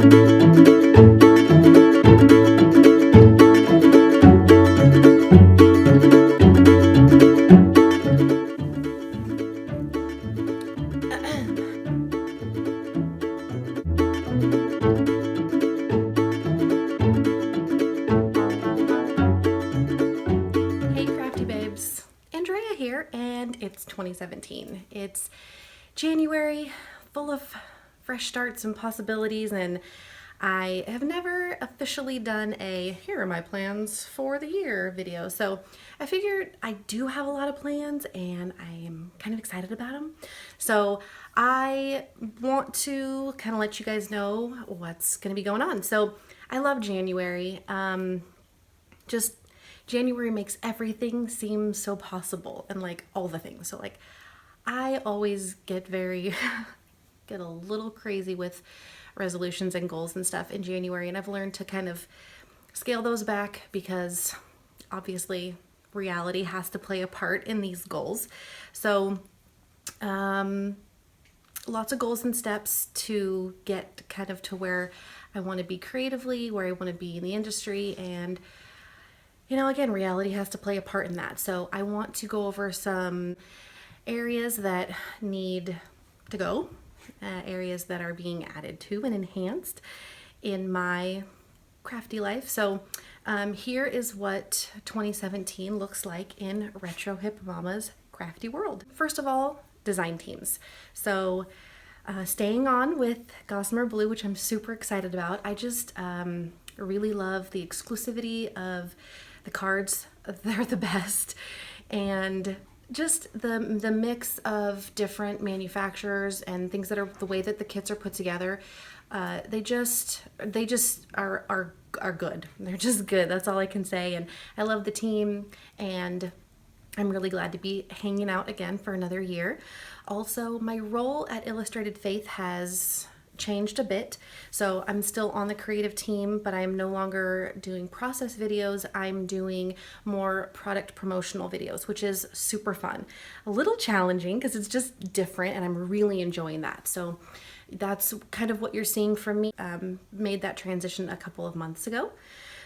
Hey Crafty babes, Andrea here, and it's 2017. It's January, full of fresh starts and possibilities, and I have never officially done a here are my plans for the year video. So I figured I do have a lot of plans and I am kind of excited about them. So I want to kind of let you guys know what's going to be going on. So I love January. Just January makes everything seem so possible, and like all the things. So like I always get get a little crazy with resolutions and goals and stuff in January, and I've learned to kind of scale those back because obviously reality has to play a part in these goals. So lots of goals and steps to get kind of to where I want to be creatively, where I want to be in the industry, and again, reality has to play a part in that. So I want to go over some areas that need to go, areas that are being added to and enhanced in my crafty life. So here is what 2017 looks like in Retro Hip Mama's crafty world. First of all, design teams. So staying on with Gossamer Blue, which I'm super excited about. I just really love the exclusivity of the cards. They're the best, and just the mix of different manufacturers and things that are the way that the kits are put together. They just are good. They're just good. That's all I can say. And I love the team, and I'm really glad to be hanging out again for another year. Also, my role at Illustrated Faith has changed a bit. So I'm still on the creative team, but I'm no longer doing process videos. I'm doing more product promotional videos, which is super fun. A little challenging because it's just different, and I'm really enjoying that. So that's kind of what you're seeing from me. Made that transition a couple of months ago.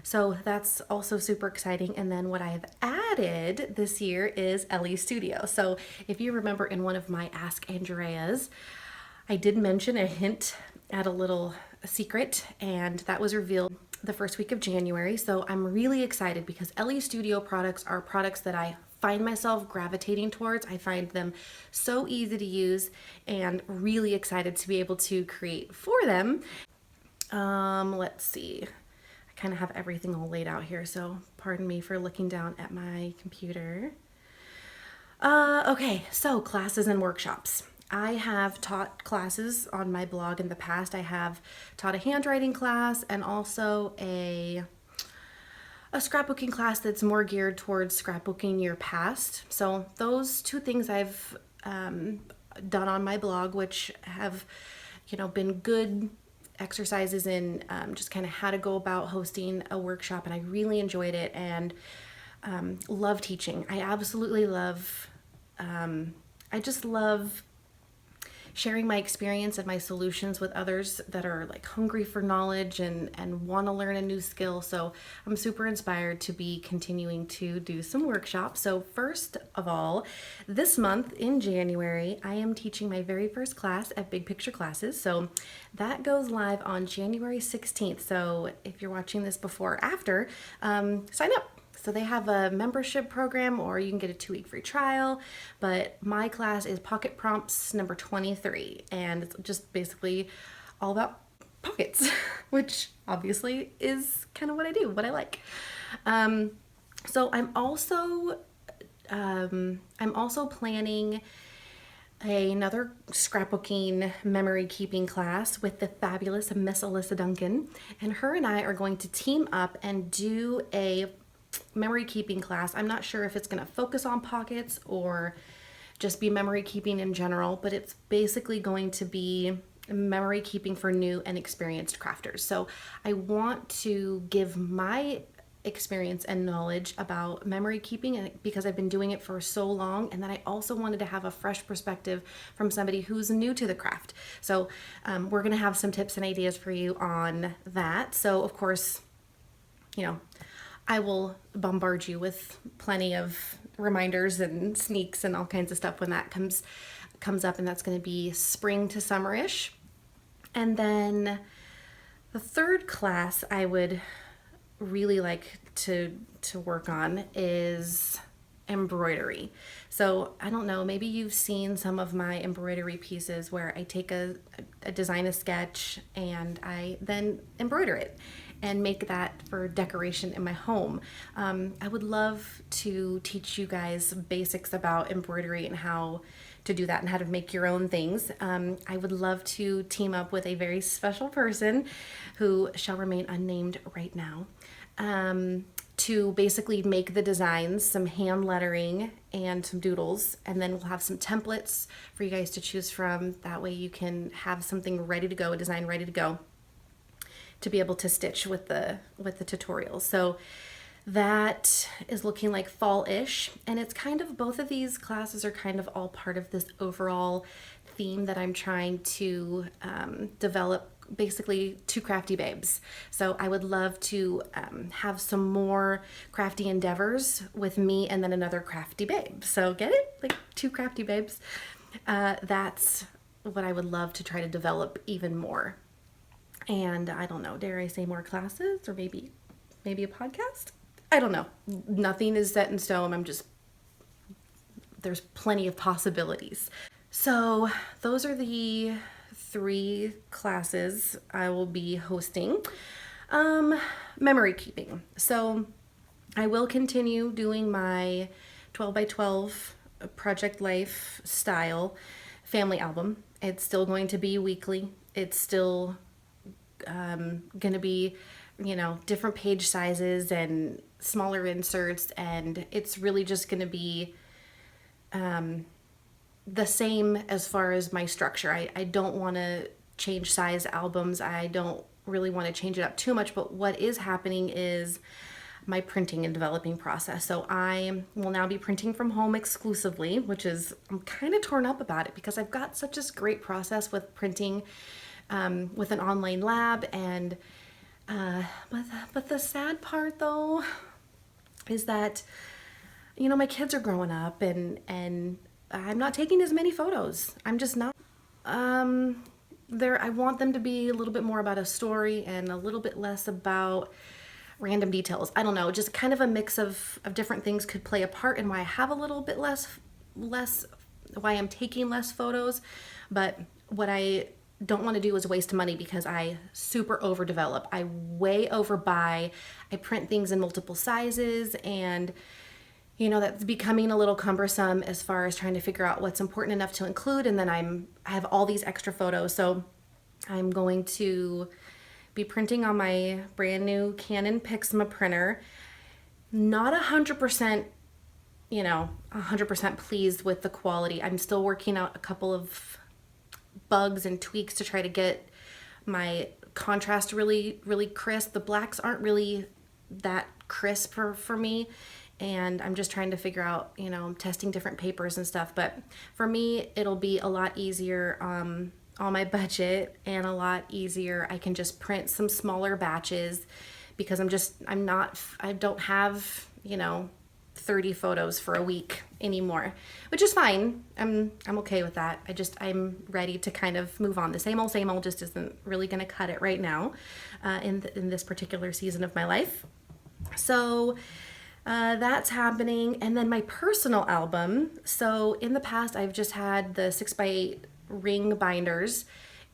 So that's also super exciting. And then what I have added this year is LE Studio. So if you remember in one of my Ask Andreas, I did mention a hint at a little secret, and that was revealed the first week of January. So I'm really excited because LE Studio products are products that I find myself gravitating towards. I find them so easy to use and really excited to be able to create for them. Let's see. I kind of have everything all laid out here, so pardon me for looking down at my computer. Okay, so classes and workshops. I have taught classes on my blog in the past. I have taught a handwriting class and also a scrapbooking class that's more geared towards scrapbooking your past. So those two things I've done on my blog, which have been good exercises in just kind of how to go about hosting a workshop, and I really enjoyed it and love teaching. I absolutely love I just love sharing my experience and my solutions with others that are like hungry for knowledge and want to learn a new skill. So I'm super inspired to be continuing to do some workshops. So first of all, this month in January, I am teaching my very first class at Big Picture Classes. So that goes live on January 16th. So if you're watching this before or after, sign up. So they have a membership program, or you can get a 2-week free trial, but my class is Pocket Prompts number 23, and it's just basically all about pockets, which obviously is kind of what I do, what I like. So I'm also planning another scrapbooking memory keeping class with the fabulous Miss Alyssa Duncan, and her and I are going to team up and do a memory keeping class. I'm not sure if it's going to focus on pockets or just be memory keeping in general, but it's basically going to be memory keeping for new and experienced crafters. So I want to give my experience and knowledge about memory keeping, and because I've been doing it for so long, and then I also wanted to have a fresh perspective from somebody who's new to the craft. So we're gonna have some tips and ideas for you on that. So of course, you know, I will bombard you with plenty of reminders and sneaks and all kinds of stuff when that comes up, and that's going to be spring to summerish. And then the third class I would really like to work on is embroidery. So I don't know, maybe you've seen some of my embroidery pieces where I take a design, a sketch, and I then embroider it and make that for decoration in my home. I would love to teach you guys basics about embroidery and how to do that and how to make your own things. I would love to team up with a very special person who shall remain unnamed right now, to basically make the designs, some hand lettering and some doodles, and then we'll have some templates for you guys to choose from. That way you can have something ready to go, a design ready to go, to be able to stitch with the tutorials. So that is looking like fall-ish, and it's kind of, both of these classes are kind of all part of this overall theme that I'm trying to develop, basically to crafty babes. So I would love to have some more crafty endeavors with me and then another crafty babe. So get it? Like 2 crafty babes. That's what I would love to try to develop even more. And I don't know, dare I say more classes, or maybe a podcast? I don't know. Nothing is set in stone. There's plenty of possibilities. So those are the 3 classes I will be hosting. Memory keeping. So I will continue doing my 12 by 12 Project Life style family album. It's still going to be weekly. It's still going to be, different page sizes and smaller inserts, and it's really just going to be the same as far as my structure. I don't want to change size albums. I don't really want to change it up too much, but what is happening is my printing and developing process. So I will now be printing from home exclusively, which is, I'm kind of torn up about it because I've got such a great process with printing with an online lab, and but the sad part though is that my kids are growing up, and I'm not taking as many photos. I'm just not. I want them to be a little bit more about a story and a little bit less about random details. I don't know, just kind of a mix of different things could play a part in why I have a little bit less, why I'm taking less photos. But what I don't want to do is waste money, because I super overdevelop. I way overbuy. I print things in multiple sizes, and that's becoming a little cumbersome as far as trying to figure out what's important enough to include. And then I have all these extra photos. So I'm going to be printing on my brand new Canon Pixma printer. Not 100%, 100% pleased with the quality. I'm still working out a couple of bugs and tweaks to try to get my contrast really, really crisp. The blacks aren't really that crisp for me, and I'm just trying to figure out, I'm testing different papers and stuff. But for me, it'll be a lot easier on my budget, and a lot easier. I can just print some smaller batches, because I don't have, 30 photos for a week anymore, which is fine. I'm okay with that. I'm ready to kind of move on. The same old just isn't really going to cut it right now in this particular season of my life. So that's happening. And then my personal album. So in the past, I've just had the 6x8 ring binders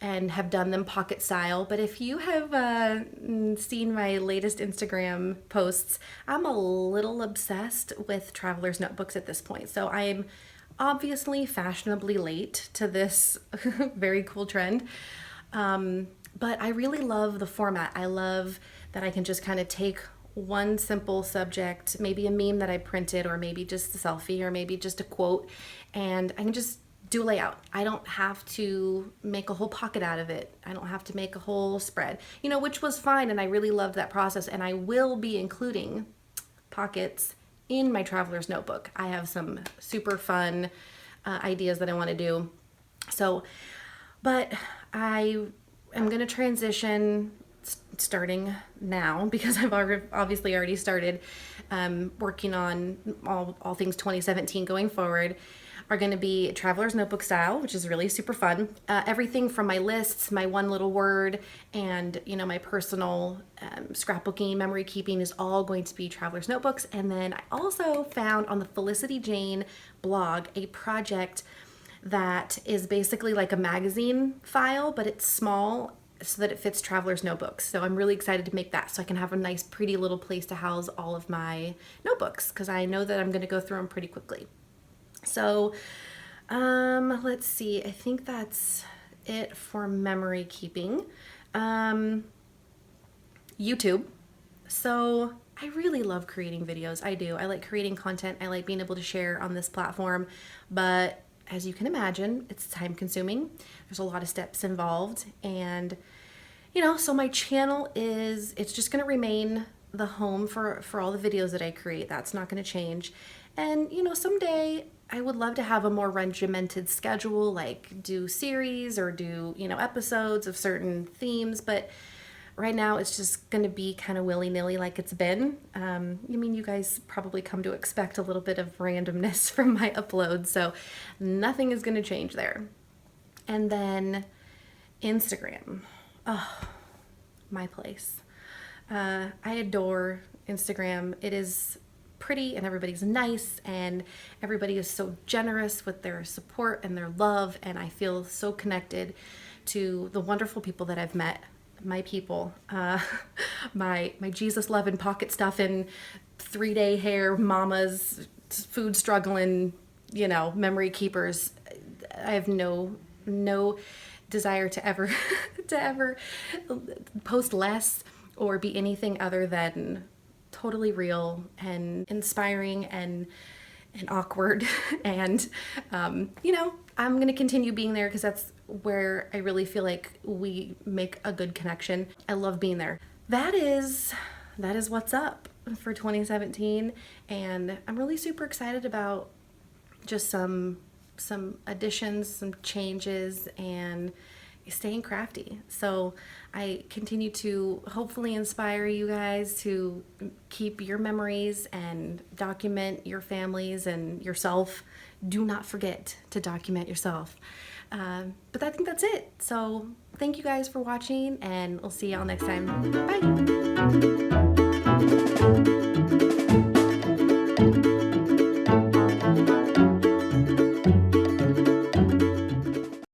and have done them pocket style. But if you have seen my latest Instagram posts, I'm a little obsessed with traveler's notebooks at this point. So I'm obviously fashionably late to this very cool trend. But I really love the format. I love that I can just kind of take one simple subject, maybe a meme that I printed, or maybe just a selfie, or maybe just a quote, and I can just do layout. I don't have to make a whole pocket out of it. I don't have to make a whole spread, you know, which was fine. And I really loved that process. And I will be including pockets in my traveler's notebook. I have some super fun ideas that I want to do. So, but I am going to transition starting now, because I've obviously already started working on all things 2017 going forward, are going to be traveler's notebook style, which is really super fun. Everything from my lists, my one little word, and you know, my personal scrapbooking, memory keeping is all going to be traveler's notebooks. And then I also found on the Felicity Jane blog a project that is basically like a magazine file, but it's small so that it fits traveler's notebooks. So I'm really excited to make that so I can have a nice pretty little place to house all of my notebooks, because I know that I'm going to go through them pretty quickly. So let's see, I think that's it for memory keeping. YouTube. So I really love creating videos. I do. I like creating content. I like being able to share on this platform, but as you can imagine, it's time consuming. There's a lot of steps involved, and you know, so my channel it's just going to remain the home for all the videos that I create. That's not going to change. And you know, someday I would love to have a more regimented schedule, like do series or do, you know, episodes of certain themes, but right now it's just going to be kind of willy-nilly like it's been. I mean, you guys probably come to expect a little bit of randomness from my uploads, so nothing is going to change there. And then Instagram. Oh, my place. I adore Instagram. It is pretty and everybody's nice and everybody is so generous with their support and their love, and I feel so connected to the wonderful people that I've met. My people, my Jesus loving, pocket stuffing, 3-day hair mamas, food struggling, you know, memory keepers. I have no desire to ever post less or be anything other than totally real and inspiring and awkward. And you know, I'm gonna continue being there because that's where I really feel like we make a good connection. I love being there. That is what's up for 2017, and I'm really super excited about just some additions, some changes, and staying crafty. So I continue to hopefully inspire you guys to keep your memories and document your families and yourself. Do not forget to document yourself. But I think that's it. So thank you guys for watching, and we'll see y'all next time. Bye.